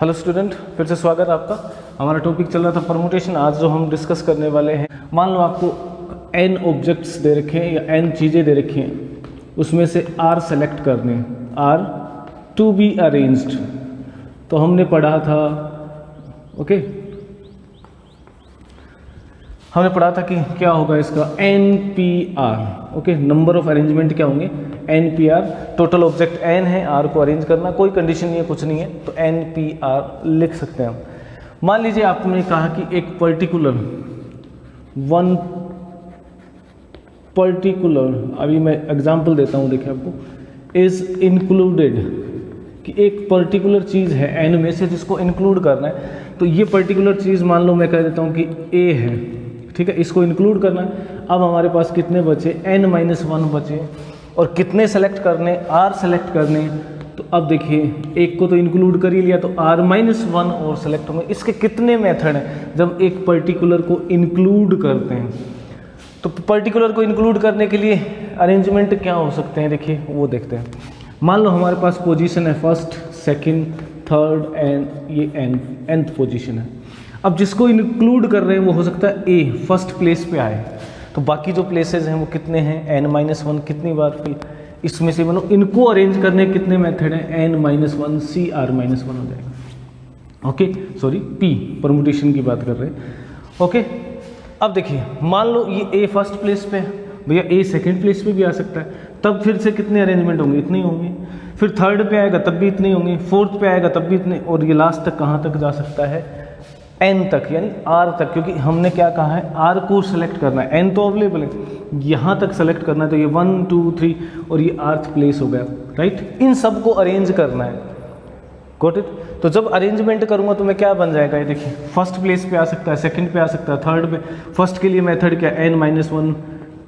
Hello student, फिर से स्वागत है आपका। हमारा टॉपिक चल रहा था परमुटेशन। आज जो हम डिस्कस करने वाले हैं, मान लो आपको n ऑब्जेक्ट्स दे रखे हैं या n चीज़ें दे रखी हैं, उसमें से r सेलेक्ट करने हैं, r टू बी अरेंज्ड। तो हमने पढ़ा था हमने पढ़ा था कि क्या होगा इसका NPR। नंबर ऑफ अरेंजमेंट क्या होंगे, NPR। टोटल ऑब्जेक्ट n है, r को अरेंज करना, कोई कंडीशन नहीं है, कुछ नहीं है, तो NPR लिख सकते हैं हम। मान लीजिए आपने कहा कि एक पर्टिकुलर अभी मैं एग्जांपल देता हूँ, देखिए आपको, इज इंक्लूडेड, कि एक पर्टिकुलर चीज़ है n में से जिसको इंक्लूड करना है। तो ये पर्टिकुलर चीज़ मान लो मैं कह देता हूँ कि a है, ठीक है, इसको इंक्लूड करना है। अब हमारे पास कितने बचे, n-1 बचे, और कितने सेलेक्ट करने, r सेलेक्ट करने। तो अब देखिए, एक को तो इंक्लूड कर ही लिया, तो r-1 और सेलेक्ट होंगे। इसके कितने मेथड हैं जब एक पर्टिकुलर को इंक्लूड करते हैं? तो पर्टिकुलर को इंक्लूड करने के लिए अरेंजमेंट क्या हो सकते हैं, देखिए वो देखते हैं। मान लो हमारे पास पोजीशन है फर्स्ट, सेकंड, थर्ड एंड ये nth पोजीशन है। अब जिसको इंक्लूड कर रहे हैं वो हो सकता है ए फर्स्ट प्लेस पे आए, तो बाकी जो प्लेसेस हैं वो कितने हैं, n-1 कितनी बार, फिर इसमें से मतलब इनको अरेंज करने के कितने मेथड हैं, n-1 CR-1 हो जाएगा। P परमुटेशन की बात कर रहे हैं। अब देखिए, मान लो ये ए फर्स्ट प्लेस पे है, भैया ए सेकंड प्लेस पे भी आ सकता है, तब फिर से कितने अरेंजमेंट होंगे, इतने ही होंगे। फिर थर्ड पे आएगा तब भी इतने होंगे, फोर्थ पे आएगा तब भी इतने, और ये लास्ट तक कहाँ तक जा सकता है, n तक, यानी r तक, क्योंकि हमने क्या कहा है, r को सेलेक्ट करना है, n तो अवेलेबल है, यहाँ तक सेलेक्ट करना है, तो ये 1 2 3 और ये rth प्लेस हो गया, राइट। इन सब को अरेंज करना है, गॉट इट। तो जब अरेंजमेंट करूँगा तो मैं क्या बन जाएगा, ये देखिए, फर्स्ट प्लेस पे आ सकता है, सेकंड पे आ सकता है, थर्ड पे। फर्स्ट के लिए मेथड क्या, n-1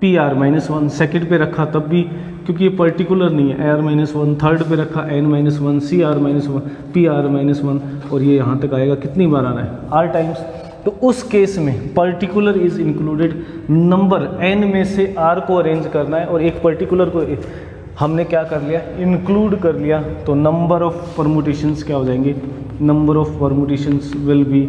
PR-1, सेकंड पे रखा तब भी, क्योंकि ये पर्टिकुलर नहीं है, r-1, थर्ड पे रखा n-1 CR-1 PR-1, और ये यहाँ तक आएगा, कितनी बार आना है, r टाइम्स। तो उस केस में particular is included, number n में से r को अरेंज करना है, और एक पर्टिकुलर को हमने क्या कर लिया, इंक्लूड कर लिया, तो नंबर ऑफ परमुटेशंस क्या हो जाएंगे, number of permutations will be,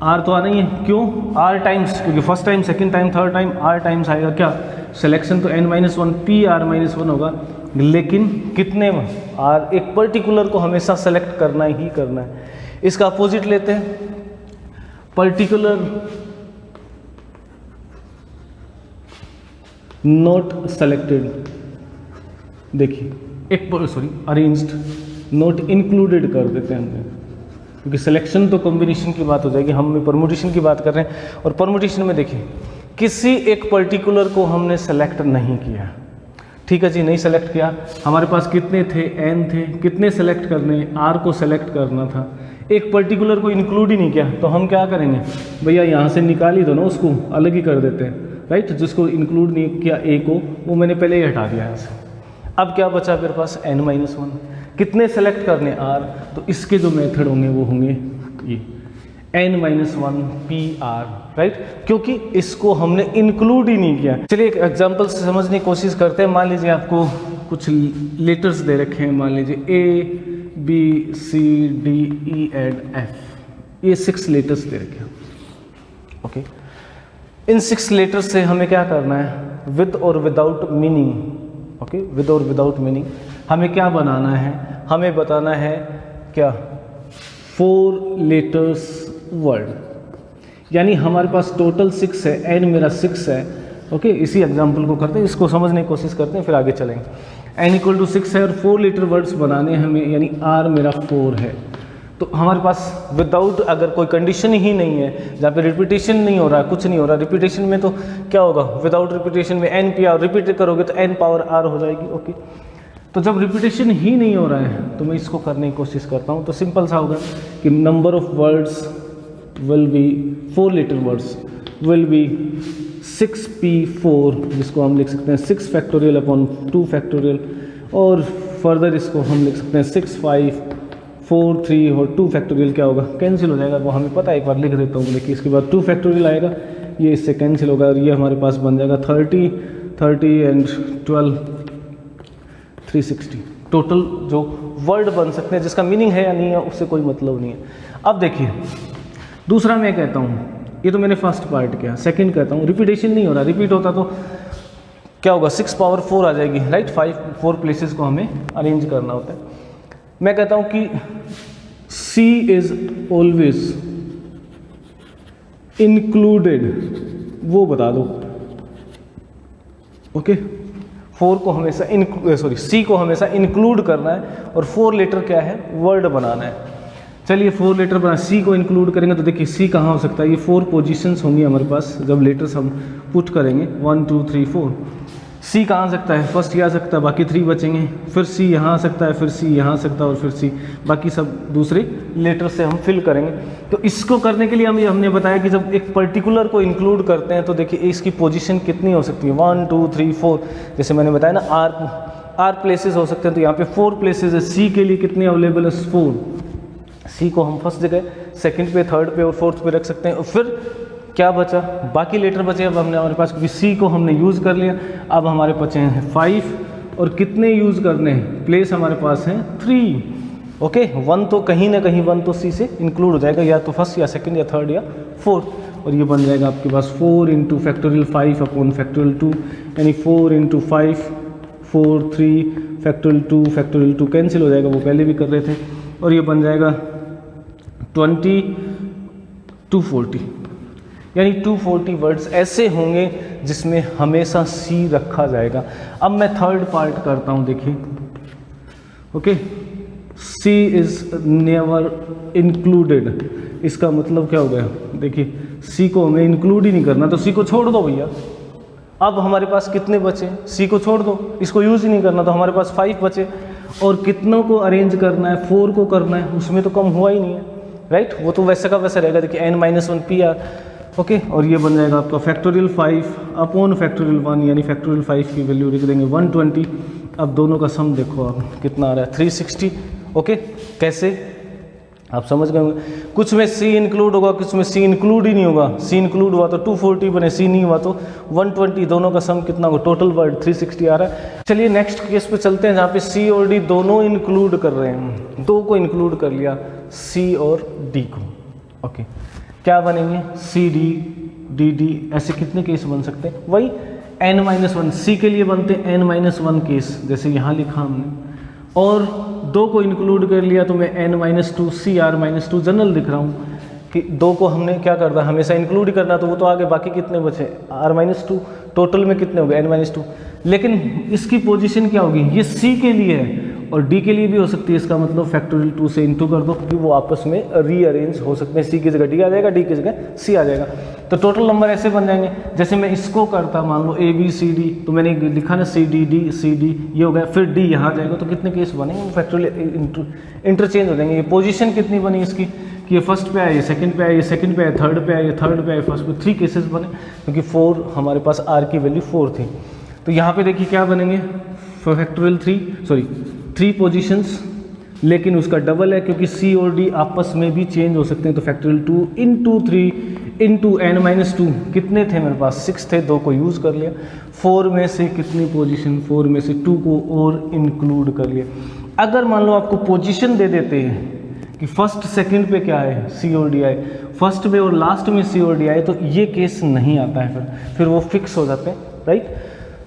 r तो आना ही है, क्यों, r टाइम्स, क्योंकि first time, second time, third time r times आएगा, क्या सिलेक्शन, तो n-1 PR-1 होगा, लेकिन कितने में, r, एक पर्टिकुलर को हमेशा सेलेक्ट करना ही करना है। इसका अपोजिट लेते हैं, पर्टिकुलर नॉट सेलेक्टेड, देखिए एक अरेंज्ड नॉट इंक्लूडेड कर देते हैं हमने, क्योंकि सिलेक्शन तो कॉम्बिनेशन की बात हो जाएगी, हम परमुटेशन की बात कर रहे हैं। और परमुटेशन में देखिए, किसी एक पर्टिकुलर को हमने सेलेक्ट नहीं किया, ठीक है जी, नहीं सेलेक्ट किया। हमारे पास कितने थे, n थे, कितने सेलेक्ट करने, r को सेलेक्ट करना था, एक पर्टिकुलर को इंक्लूड ही नहीं किया, तो हम क्या करेंगे भैया, यहाँ से निकाल ही दो ना, उसको अलग ही कर देते हैं, राइट। जिसको इंक्लूड नहीं किया a को, वो मैंने पहले ही हटा दिया यहाँ से। अब क्या बचा मेरे पास, n-1, कितने सेलेक्ट करने, r, तो इसके जो मेथड होंगे वो होंगे ये n-1 PR, राइट, क्योंकि इसको हमने इंक्लूड ही नहीं किया। चलिए एक एग्जांपल से समझने की कोशिश करते हैं। मान लीजिए आपको कुछ लेटर्स दे रखे हैं, मान लीजिए A B C D E and F, ये 6 लेटर्स दे रखे हैं। इन 6 लेटर्स से हमें क्या करना है, विद और विदाउट मीनिंग, विद और विदाउट मीनिंग हमें क्या बनाना है, हमें बताना है क्या, 4 लेटर्स वर्ड, यानी हमारे पास टोटल 6 है, n मेरा 6 है। इसी एग्जांपल को करते हैं, इसको समझने की कोशिश करते हैं, फिर आगे चलेंगे। n = 6 है और 4 लेटर वर्ड्स बनाने हैं हमें, यानी r मेरा 4 है। तो हमारे पास विदाउट, अगर कोई कंडीशन ही नहीं है, जहाँ पे रिपीटेशन नहीं हो रहा, कुछ नहीं हो रहा, रिपीटेशन में तो क्या होगा, विदाउट रिपीटेशन में NPR, रिपीट करोगे तो n⁻r हो जाएगी। तो जब रिपीटेशन ही नहीं हो रहा है तो मैं इसको करने की कोशिश करता हूँ, तो सिंपल सा होगा कि number of words will be, 4 letter words will be 6p4, जिसको हम लिख सकते हैं 6 फैक्टोरियल अपॉन 2 फैक्टोरियल, और फर्दर इसको हम लिख सकते हैं 6 5 4 3 और 2 फैक्टोरियल क्या होगा, कैंसिल हो जाएगा, वो हमें पता है, एक बार लिख देता हूँ। देखिए इसके बाद 2 फैक्टोरियल आएगा, ये इससे कैंसिल होगा, और ये हमारे पास बन जाएगा 30 एंड 12 360। टोटल जो वर्ड बन सकते हैं, जिसका मीनिंग है या नहीं है उससे कोई मतलब नहीं है। अब देखिए दूसरा मैं कहता हूँ, ये तो मैंने फर्स्ट पार्ट किया, सेकंड कहता हूँ रिपीटेशन नहीं हो रहा, रिपीट होता तो क्या होगा 6 पावर 4 आ जाएगी, राइट। 4 प्लेसेस को हमें अरेंज करना होता है। मैं कहता हूँ कि C इज ऑलवेज इंक्लूडेड, वो बता दो, ओके। 4 को हमेशा C को हमेशा इंक्लूड करना है और 4 लेटर क्या है, वर्ड बनाना है। चलिए 4 लेटर बना, C को इंक्लूड करेंगे तो देखिए C कहाँ हो सकता है, ये 4 पोजीशंस होंगी हमारे पास जब लेटर्स हम पुट करेंगे 1 2 3 4। C कहाँ आ सकता है, फर्स्ट ये आ सकता है, बाकी 3 बचेंगे, फिर C यहाँ आ सकता है, फिर C यहाँ आ सकता है और फिर C, बाकी सब दूसरे लेटर से हम फिल करेंगे। तो इसको करने के लिए हमने बताया कि जब एक पर्टिकुलर को इंक्लूड करते हैं तो देखिए इसकी पोजीशन कितनी हो सकती है, 1 2 3 4। जैसे मैंने बताया ना आर प्लेसेस हो सकते हैं, तो यहाँ पे 4 प्लेसेस है। C के लिए कितने अवेलेबल है, 4। C को हम फर्स्ट जगह, सेकंड पे, थर्ड पे और फोर्थ पे रख सकते हैं। और फिर क्या बचा, बाकी लेटर बचे। अब हमने हमारे पास क्योंकि C को हमने यूज़ कर लिया, अब हमारे बचे हैं 5 और कितने यूज़ करने हैं, प्लेस हमारे पास हैं 3, ओके। 1 तो कहीं ना कहीं 1 तो C से इंक्लूड हो जाएगा, या तो फर्स्ट या सेकंड या थर्ड या फोर्थ। और ये बन जाएगा आपके पास 4 इंटू फैक्टोरियल 5 अपॉन फैक्टोरियल 2, यानी 4 इंटू 5 4 3 फैक्टोरियल 2 फैक्टोरियल 2 कैंसिल हो जाएगा, वो पहले भी कर रहे थे। और ये बन जाएगा 20 240, यानी 240 वर्ड्स ऐसे होंगे जिसमें हमेशा C रखा जाएगा। अब मैं थर्ड पार्ट करता हूँ, देखिए, okay. C is never included, इसका मतलब क्या हो गया, देखिए C को हमें इंक्लूड ही नहीं करना, तो C को छोड़ दो भैया। अब हमारे पास कितने बचे, C को छोड़ दो, इसको यूज़ ही नहीं करना, तो हमारे पास 5 बचे। और कितनों को अरेंज करना है, 4 को करना है, उसमें तो कम हुआ ही नहीं है, राइट। वो तो वैसे का वैसा रहेगा, देखिए n-1 PR, ओके। और ये बन जाएगा आपका फैक्टोरियल 5 अपॉन फैक्टोरियल 1, यानी फैक्टोरियल 5 की वैल्यू लिख देंगे 120। अब दोनों का सम देखो आप कितना आ रहा है, 360, ओके। कैसे, आप समझ गए होंगे। कुछ में C इंक्लूड होगा, कुछ में C इंक्लूड ही नहीं होगा। C इंक्लूड हुआ तो 240 बने, C नहीं हुआ तो 120, दोनों का सम कितना होगा, टोटल वर्ड 360 आ रहा है। चलिए नेक्स्ट केस पे चलते हैं, जहाँ पे C और D दोनों इंक्लूड कर रहे हैं। 2 को इंक्लूड कर लिया, C और D को, ओके। क्या बनेंगे, CD DD, ऐसे कितने केस बन सकते हैं, वही n-1। C के लिए बनते हैं n-1 केस, जैसे यहाँ लिखा हमने। और 2 को इंक्लूड कर लिया तो मैं n-2 CR-2 जनरल लिख रहा हूँ कि 2 को हमने क्या करना, हमेशा इंक्लूड करना, तो वो तो आगे बाकी कितने बचे, R-2, टोटल में कितने हो गए, n-2। लेकिन इसकी पोजीशन क्या होगी, ये C के लिए है और D के लिए भी हो सकती है। इसका मतलब फैक्टोरियल 2 से इंटू कर दो, क्योंकि वो आपस में रीअरेंज हो सकते हैं। C की जगह D आ जाएगा, D की जगह C आ जाएगा, तो टोटल नंबर ऐसे बन जाएंगे। जैसे मैं इसको करता, मान लो ABCD, तो मैंने लिखा ना CDD CD, ये हो गया, फिर D यहाँ जाएगा, तो कितने केस बनेंगे, फैक्टोरियल इंटरचेंज हो जाएंगे। ये पोजीशन कितनी बनी इसकी कि ये फर्स्ट पे आए, ये सेकंड पे आए, ये सेकंड पे आए, थर्ड पे आए, ये थर्ड पे आए, फर्स्ट पे, 3 केसेस बने, क्योंकि 4 हमारे पास R की वैल्यू 4 थी। तो यहाँ पे देखिए क्या बनेंगे, फैक्टोरियल 3 पोजीशंस, लेकिन उसका डबल है क्योंकि C और D आपस में भी चेंज हो सकते हैं। तो फैक्टोरियल 2 इंटू 3 इंटू n-2, कितने थे मेरे पास, 6 थे, 2 को यूज़ कर लिया। 4 में से कितनी पोजीशन, 4 में से 2 को और इंक्लूड कर लिया। अगर मान लो आपको पोजीशन दे देते हैं कि फर्स्ट सेकंड पे क्या है, C और D आए, फर्स्ट में और लास्ट में C और D आए, तो ये केस नहीं आता है, फिर वो फिक्स हो जाते हैं, राइट।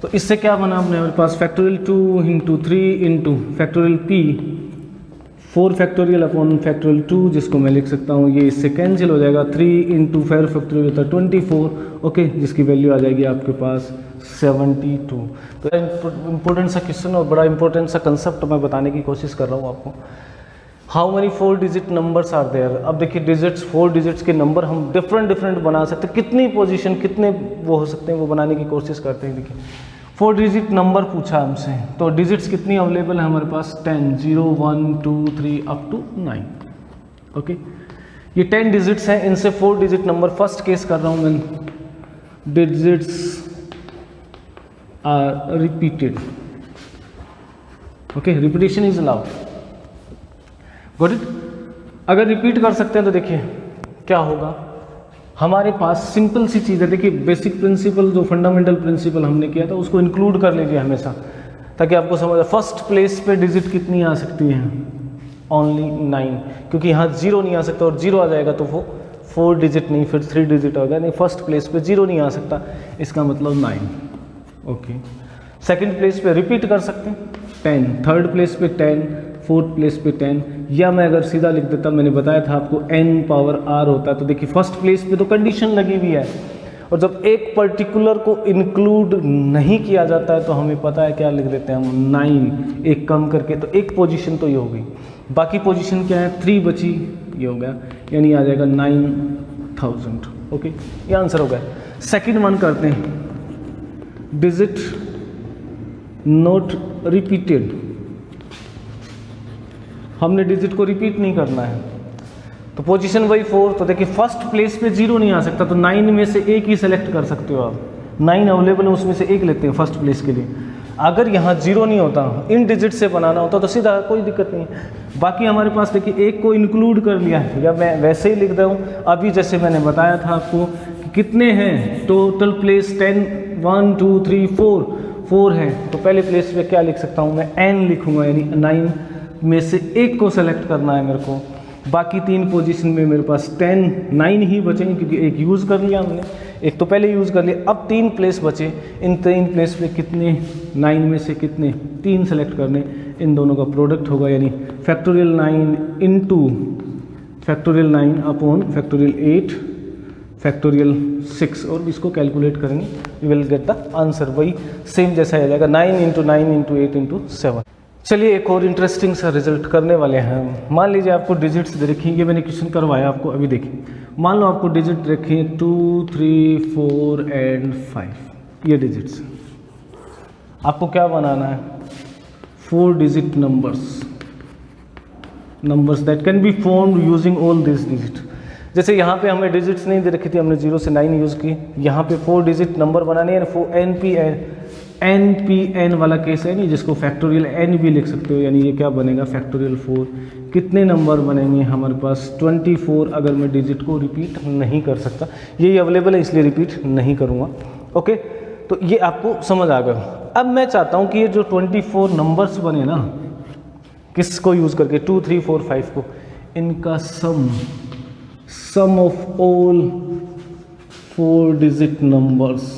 तो इससे क्या बना अपने हमारे पास factorial 2 into 3 into factorial P 4 factorial upon factorial 2, जिसको मैं लिख सकता हूँ, ये इससे कैंसिल हो जाएगा, 3 इंटू 5 फैक्टोरियल होता है 24, ओके, जिसकी वैल्यू आ जाएगी आपके पास 72। तो इंपॉर्टेंट सा क्वेश्चन और बड़ा इंपॉर्टेंट सा कंसेप्ट मैं बताने की कोशिश कर रहा हूँ आपको। How many 4 digit numbers are there. अब देखिए डिजिट्स, 4 डिजिट्स के नंबर हम डिफरेंट बना सकते हैं, कितनी पोजीशन, कितने वो हो सकते हैं, वो बनाने की कोशिश करते हैं। देखिए 4 डिजिट नंबर पूछा हमसे, तो डिजिट्स कितनी अवेलेबल है हमारे पास, 10, 0 1 2 3 अप टू 9, ओके। ये 10 डिजिट्स हैं, इनसे 4 डिजिट नंबर, फर्स्ट केस कर रहा हूँ मैं, digits are repeated, okay, repetition is allowed, got it. अगर रिपीट कर सकते हैं तो देखिए क्या होगा, हमारे पास सिंपल सी चीज़ है। देखिए बेसिक प्रिंसिपल, जो फंडामेंटल प्रिंसिपल हमने किया था, उसको इंक्लूड कर लीजिए हमेशा। ताकि आपको समझ आए। फर्स्ट प्लेस पे डिजिट कितनी आ सकती है? ओनली 9, क्योंकि यहाँ 0 नहीं आ सकता, और 0 आ जाएगा तो वो 4 डिजिट नहीं फिर 3 डिजिट होगा, नहीं फर्स्ट प्लेस पे 0 नहीं आ सकता, इसका मतलब 9। ओके, सेकंड प्लेस पे रिपीट कर सकते हैं 10, थर्ड प्लेस पे 10, फोर्थ प्लेस पे 10, या मैं अगर सीधा लिख देता, मैंने बताया था आपको n पावर r होता है, तो देखिए फर्स्ट प्लेस पे तो कंडीशन लगी हुई है, और जब एक पर्टिकुलर को इंक्लूड नहीं किया जाता है तो हमें पता है क्या लिख देते हैं हम, 9 एक कम करके, तो एक पोजीशन तो ये हो गई, बाकी पोजीशन क्या है, 3 बची, ये हो गया, यानी आ जाएगा 9000। ओके, ये आंसर हो गया। सेकंड वन करते हैं, डिजिट नॉट रिपीटेड, हमने डिजिट को रिपीट नहीं करना है, तो पोजीशन वही 4, तो देखिए फर्स्ट प्लेस पे 0 नहीं आ सकता, तो 9 में से एक ही सेलेक्ट कर सकते हो आप, 9 अवेलेबल है उसमें से एक लेते हैं फर्स्ट प्लेस के लिए। अगर यहाँ 0 नहीं होता, इन डिजिट से बनाना होता तो सीधा कोई दिक्कत नहीं है। बाकी हमारे पास देखिए एक को इंक्लूड कर लिया है, या मैं वैसे ही लिख रहा हूँ अभी, जैसे मैंने बताया था आपको कि कितने हैं टोटल प्लेस, 10, 1 2 3 4 है, तो पहले प्लेस पे क्या लिख सकता हूँ मैं, n लिखूँगा, यानी 9 में से एक को सेलेक्ट करना है मेरे को। बाकी 3 पोजीशन में मेरे पास 9 ही बचेंगे, क्योंकि एक यूज़ कर लिया हमने, एक तो पहले यूज़ कर लिया, अब 3 प्लेस बचे, इन 3 प्लेस पे कितने, 9 में से कितने, 3 सेलेक्ट करने, इन दोनों का प्रोडक्ट होगा, यानी factorial 9 into factorial 9 upon factorial 8 factorial 6, और इसको कैलकुलेट करेंगे, you will get the answer, वही सेम जैसा आ जाएगा, 9 इंटू 9 इंटू 8 इंटू 7। चलिए एक और इंटरेस्टिंग सा रिजल्ट करने वाले हैं। मान लीजिए आपको डिजिट्स दे रखी, ये मैंने क्वेश्चन करवाया आपको, अभी देखिए, मान लो आपको डिजिट रखी है 2 3 4 एंड 5, ये डिजिट्स, आपको क्या बनाना है, 4 digit numbers that can be formed using all this digit. जैसे यहाँ पे हमें डिजिट्स नहीं दे रखी थी, हमने 0 से 9 यूज़ की, यहाँ पे 4 डिजिट नंबर बनाने हैं, NPN वाला केस है नहीं, जिसको फैक्टोरियल n भी लिख सकते हो, यानी ये क्या बनेगा, फैक्टोरियल 4, कितने नंबर बनेंगे हमारे पास, 24, अगर मैं डिजिट को रिपीट नहीं कर सकता, यही अवेलेबल है इसलिए रिपीट नहीं करूँगा। ओके, तो ये आपको समझ आ गया। अब मैं चाहता हूँ कि ये जो 24 नंबर्स बने ना, किसको यूज़ करके, 2 3 4 5 को, इनका sum of all 4 digit numbers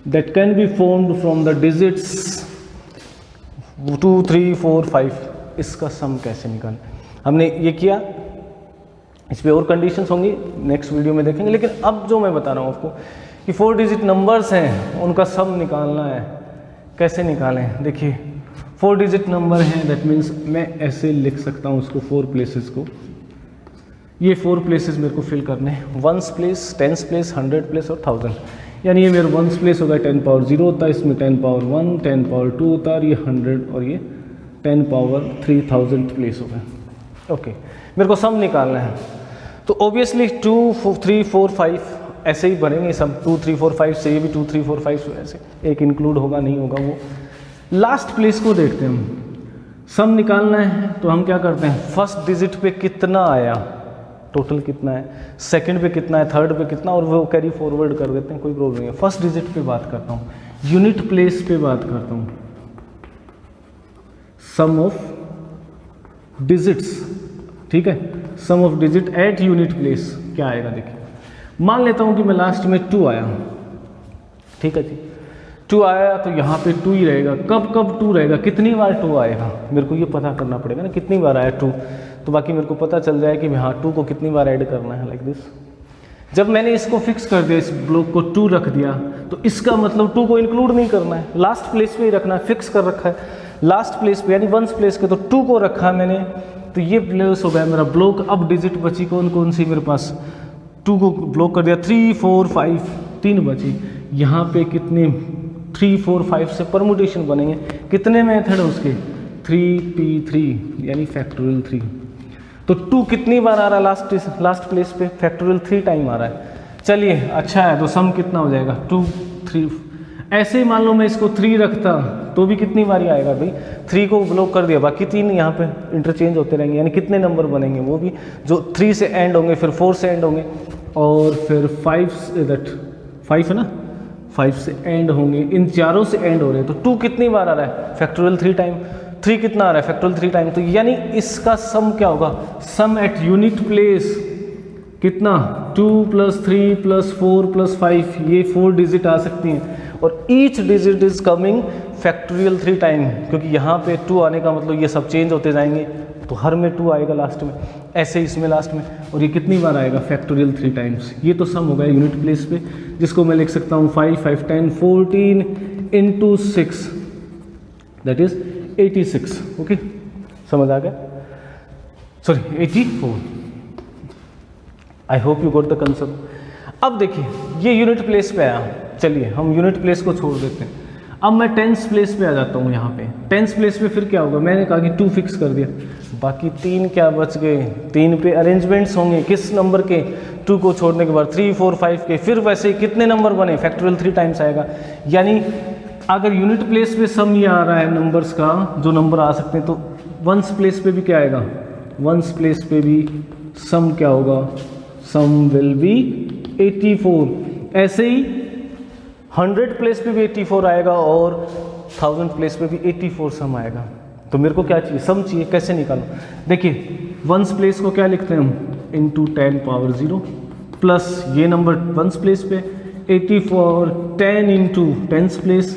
that can be formed from the digits 2 3 4 5, इसका सम कैसे निकालें, हमने ये किया, इस पे और कंडीशंस होंगी नेक्स्ट वीडियो में देखेंगे, लेकिन अब जो मैं बता रहा हूँ आपको कि 4 डिजिट नंबर्स हैं, उनका सम निकालना है, कैसे निकालें। देखिए 4 डिजिट नंबर हैं, दैट मीन्स मैं ऐसे लिख सकता हूँ उसको, 4 प्लेसेस को, ये 4 प्लेसेस मेरे को फिल करने हैं, 1s place, 10s place, 100 place और 1000, यानी ये मेरा 1s प्लेस होगा 10 पावर 0 होता है, इसमें 10 पावर 1, 10 पावर 2 होता है, और ये 100 और ये 10 पावर 3000 प्लेस होगा। ओके, मेरे को सम निकालना है, तो ऑब्वियसली 2 3 4 5 ऐसे ही बनेंगे सब, 2 3 4 5 से ये भी 2 3 4 5 ऐसे, एक इंक्लूड होगा नहीं होगा वो। लास्ट प्लेस को देखते हैं हम, सम निकालना है तो हम क्या करते हैं, फर्स्ट डिजिट पे कितना आया, टोटल कितना है, सेकंड पे कितना है, थर्ड पे कितना, और वो कैरी फॉरवर्ड कर देते हैं, कोई प्रॉब्लम नहीं है। फर्स्ट डिजिट पे बात करता हूँ, यूनिट प्लेस पे बात करता हूँ, सम ऑफ डिजिट्स, ठीक है, sum of digit at unit place क्या आएगा, देखिए मान लेता हूँ कि मैं लास्ट में 2 आया, ठीक है जी, 2 आया तो यहाँ पे 2 ही रहेगा, कब 2 रहेगा, कितनी बार 2 आएगा, मेरे को ये पता करना पड़ेगा ना, कितनी बार आया 2, तो बाकी मेरे को पता चल जाए कि हाँ 2 को कितनी बार ऐड करना है, लाइक दिस। जब मैंने इसको फिक्स कर दिया, इस ब्लॉक को 2 रख दिया, तो इसका मतलब 2 को इंक्लूड नहीं करना है, लास्ट प्लेस पे ही रखना है, फिक्स कर रखा है लास्ट प्लेस पे, यानी 1s प्लेस के, तो 2 को रखा मैंने, तो ये प्लेस हो गया मेरा ब्लॉक। अब डिजिट बची कौन कौन सी मेरे पास, 2 को ब्लॉक कर दिया, 3 4 5 3 बची, यहाँ पे कितने 3 4 5 से परमुटेशन बनेंगे, कितने मेथड है उसके, 3p3 यानी फैक्टोरियल 3, तो 2 कितनी बार आ रहा है लास्ट प्लेस पे, फैक्टोरियल 3 टाइम आ रहा है। चलिए अच्छा है, तो सम कितना हो जाएगा 2 3, ऐसे ही मान लो मैं इसको 3 रखता तो भी कितनी बार आएगा भाई, 3 को ब्लॉक कर दिया, बाकी 3 यहाँ पे इंटरचेंज होते रहेंगे, यानी कितने नंबर बनेंगे वो भी, जो 3 से एंड होंगे, फिर 4 से एंड होंगे, और फिर 5 है ना, 5 से एंड होंगे, इन चारों से एंड हो रहे हैं। तो 2 कितनी बार आ रहा है? Factorial 3 time. 3 कितना आ रहा है? Factorial 3 time. तो यानी इसका सम क्या होगा? सम एट यूनिट प्लेस कितना? 2 + 3 + 4 + 5, ये 4 डिजिट आ सकती हैं और each digit is coming factorial 3 time, क्योंकि यहाँ पे 2 आने का मतलब ये सब चेंज होते जाएंगे, तो हर में 2 आएगा लास्ट में, ऐसे इसमें लास्ट में। और ये कितनी बार आएगा? Factorial 3 times. ये तो सम होगा यूनिट प्लेस पे, जिसको मैं लिख सकता हूँ 5, 5, 10, 14 × 6, दैट इज 86। ओके, समझ आ गया? Sorry 84। I hope you got the concept. अब देखिए ये यूनिट प्लेस पे आया, चलिए हम यूनिट प्लेस को छोड़ देते हैं। अब मैं टेंस प्लेस पे आ जाता हूँ। यहाँ पे टेंस प्लेस पे फिर क्या होगा? मैंने कहा कि 2 फिक्स कर दिया, बाकी 3 क्या बच गए? 3 पे अरेंजमेंट्स होंगे, किस नंबर के? 2 को छोड़ने के बाद 3, 4, 5 के। फिर वैसे कितने नंबर बने? फैक्टोरियल 3 टाइम्स आएगा। यानी अगर यूनिट प्लेस पे सम ये आ रहा है नंबर्स का, जो नंबर आ सकते हैं, तो वंस प्लेस पे भी क्या आएगा? वंस प्लेस पे भी सम क्या होगा? सम विल बी 84। ऐसे ही 100 प्लेस पे भी 84 आएगा और 1000 प्लेस पे भी 84 सम आएगा। तो मेरे को क्या चाहिए? सम चाहिए। कैसे निकालो? देखिए वंस प्लेस को क्या लिखते हैं हम? इंटू 10 पावर 0 प्लस ये नंबर वंस प्लेस पे 84, 10 into tens place,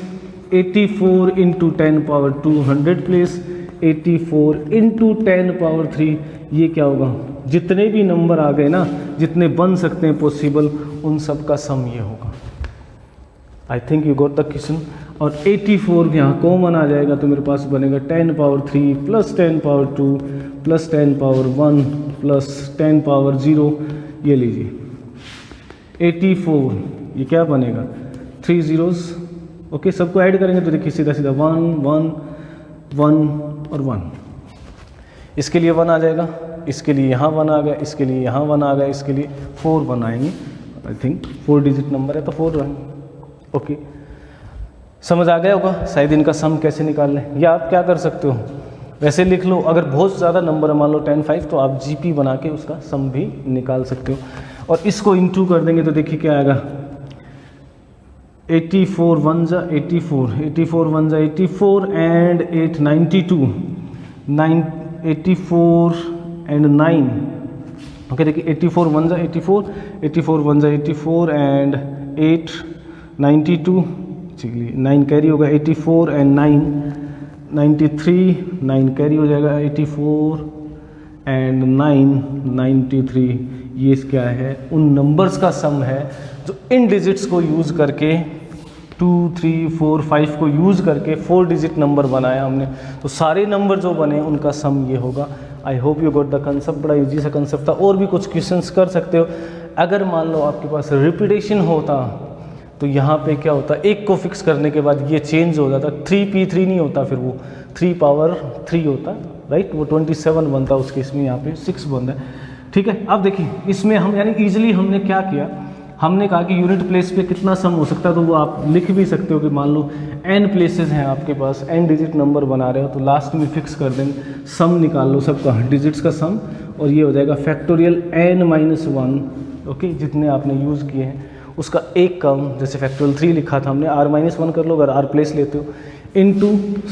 84 into 10 power 2 100 place, 84 into 10 power 3। ये क्या होगा? जितने भी नंबर आ गए ना, जितने बन सकते हैं पॉसिबल, उन सब का सम ये होगा। I think you got the question. और 84 यहाँ कॉमन आ जाएगा, तो मेरे पास बनेगा 10 power 3 plus 10 power 2 plus 10 power 1 plus 10 power 0। ये लीजिए 84, ये क्या बनेगा? 3 zeros। ओके, सबको ऐड करेंगे तो देखिए सीधा सीधा 1 1 1 और 1। इसके लिए 1 आ जाएगा, इसके लिए यहाँ 1 आ गया, इसके लिए यहाँ 1 आ गया, इसके लिए 4 1 आएंगे। आई थिंक 4 डिजिट नंबर है तो 4 रहेंगे। ओके, समझ आ गया होगा शायद इनका सम कैसे निकाल लें। या आप क्या कर सकते हो, वैसे लिख लो। अगर बहुत ज़्यादा नंबर है, मान लो 10 5, तो आप जीपी बना के उसका सम भी निकाल सकते हो। और इसको इंटू कर देंगे तो देखिए क्या आएगा? 84 1 जा 84, 84 1 जा 84 एंड 8 92, 84 एंड 9। ओके, देखिए 84 1 जा 84, 84 1 जा 84 एंड 8 92, चलिए 9 कैरी होगा, 84 एंड 9 93, 9 कैरी हो जाएगा, 84 एंड 9 93। ये क्या है? उन नंबर्स का सम है जो इन डिजिट्स को यूज़ करके 2 3 4 5 को यूज़ करके 4 डिजिट नंबर बनाया हमने। तो सारे नंबर जो बने उनका सम ये होगा। I hope you got the concept. बड़ा इजी सा कंसेप्ट था। और भी कुछ क्वेश्चंस कर सकते हो। अगर मान लो आपके पास रिपीटेशन होता तो यहाँ पे क्या होता? एक को फिक्स करने के बाद ये चेंज हो जाता, 3p3 नहीं होता, फिर वो 3 पावर 3 होता, राइट? वो 27 बनता, उसके इसमें यहाँ पे 6 बन रहा है। ठीक है, अब देखिए इसमें हम यानी ईजिली हमने क्या किया, हमने कहा कि यूनिट प्लेस पे कितना सम हो सकता है, तो वो आप लिख भी सकते हो कि मान लो n प्लेसेस हैं आपके पास, n डिजिट नंबर बना रहे हो, तो लास्ट में फिक्स कर देंगे, सम निकाल लो सबका, डिजिट्स का सम, और ये हो जाएगा फैक्टोरियल n-1। ओके, जितने आपने यूज़ किए हैं उसका एक कम, जैसे फैक्टोरियल 3 लिखा था हमने, r-1 कर लो अगर r प्लेस लेते हो, into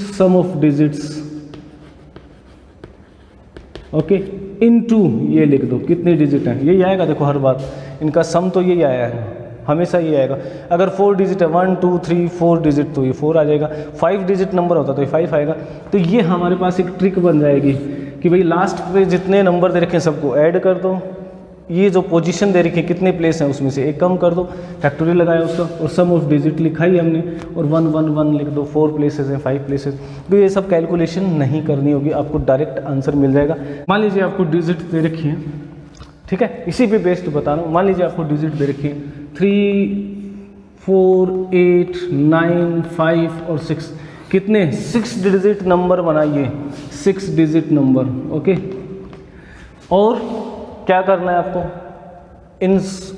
some of digits. Okay, into ये लिख दो कितने डिजिट हैं, यही आएगा। देखो हर बार इनका सम तो यही आया है, हमेशा ये आएगा। अगर 4 डिजिट है, 1 2 3 4 डिजिट, तो ये 4 आ जाएगा। 5 डिजिट नंबर होता तो ये 5 आएगा। तो ये हमारे पास एक ट्रिक बन जाएगी कि भाई लास्ट पे जितने नंबर दे रखे हैं सबको ऐड कर दो, ये जो पोजीशन दे रखी है कितने प्लेस हैं उसमें से एक कम कर दो, फैक्टोरियल लगाया उसका, और सम ऑफ डिजिट लिखा ही हमने, और 1 1 1 लिख दो, 4 प्लेसेस हैं, 5 प्लेसेस। तो ये सब कैलकुलेशन नहीं करनी होगी, आपको डायरेक्ट आंसर मिल जाएगा। मान लीजिए आपको डिजिट दे रखी है, ठीक है, इसी पे बेस्ड बता रहा हूँ। मान लीजिए आपको डिजिट दे रखी है 3 4 8 9 5 और 6, कितने? 6 डिजिट नंबर बनाइए, 6 डिजिट नंबर। ओके, और क्या करना है आपको?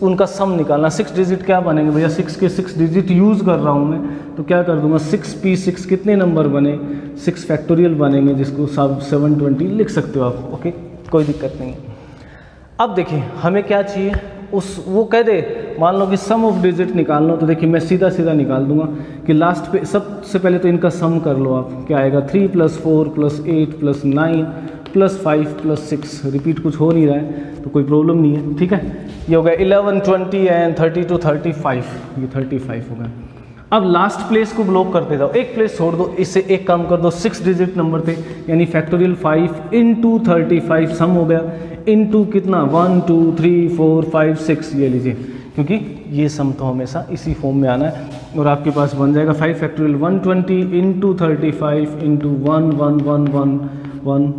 उनका सम निकालना। 6 डिजिट क्या बनेंगे भैया? 6 के 6 डिजिट यूज़ कर रहा हूँ मैं, तो क्या कर दूंगा? 6p6 कितने नंबर बने? 6 फैक्टोरियल बनेंगे, जिसको सब 720 लिख सकते हो आप। ओके, कोई दिक्कत नहीं है। अब देखिए हमें क्या चाहिए, वो कह दे मान लो कि सम ऑफ डिजिट निकालना हो तो देखिए मैं सीधा सीधा निकाल दूंगा कि लास्ट पे सबसे पहले तो इनका सम कर लो आप, क्या आएगा 3 + 4 + 8 + 9 + 5 + 6, रिपीट कुछ हो नहीं रहा है तो कोई प्रॉब्लम नहीं है, ठीक है। ये हो गया 11, 20 एंड 32, 35, ये 35 हो गया। अब लास्ट प्लेस को ब्लॉक करते जाओ, एक प्लेस छोड़ दो, इससे एक काम कर दो, 6 डिजिट नंबर थे यानी फैक्टोरियल 5 × 35 सम हो गया, इनटू कितना 1 2 3 4 5 6, ये लीजिए क्योंकि ये सम तो हमेशा इसी फॉर्म में आना है और आपके पास बन जाएगा 5 फैक्टोरियल 120 × 35 × 1 1 1 1 1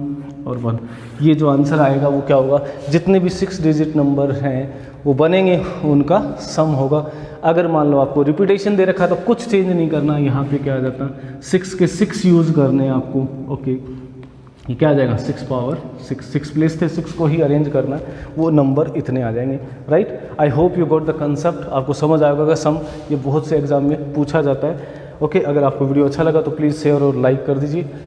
और 1। ये जो आंसर आएगा वो क्या होगा, जितने भी 6 डिजिट नंबर हैं वो बनेंगे उनका सम होगा। अगर मान लो आपको रिपीटेशन दे रखा है तो कुछ चेंज नहीं करना, यहाँ पे क्या आ जाता है 6 के 6 यूज़ करने हैं आपको, ओके। ये क्या आ जाएगा 6 पावर 6 प्लेस थे, 6 को ही अरेंज करना है, वो नंबर इतने आ जाएंगे, right. I hope you got the concept, आपको समझ आएगा सम, ये बहुत से एग्जाम में पूछा जाता है, ओके। अगर आपको वीडियो अच्छा लगा तो प्लीज़ शेयर और लाइक कर दीजिए।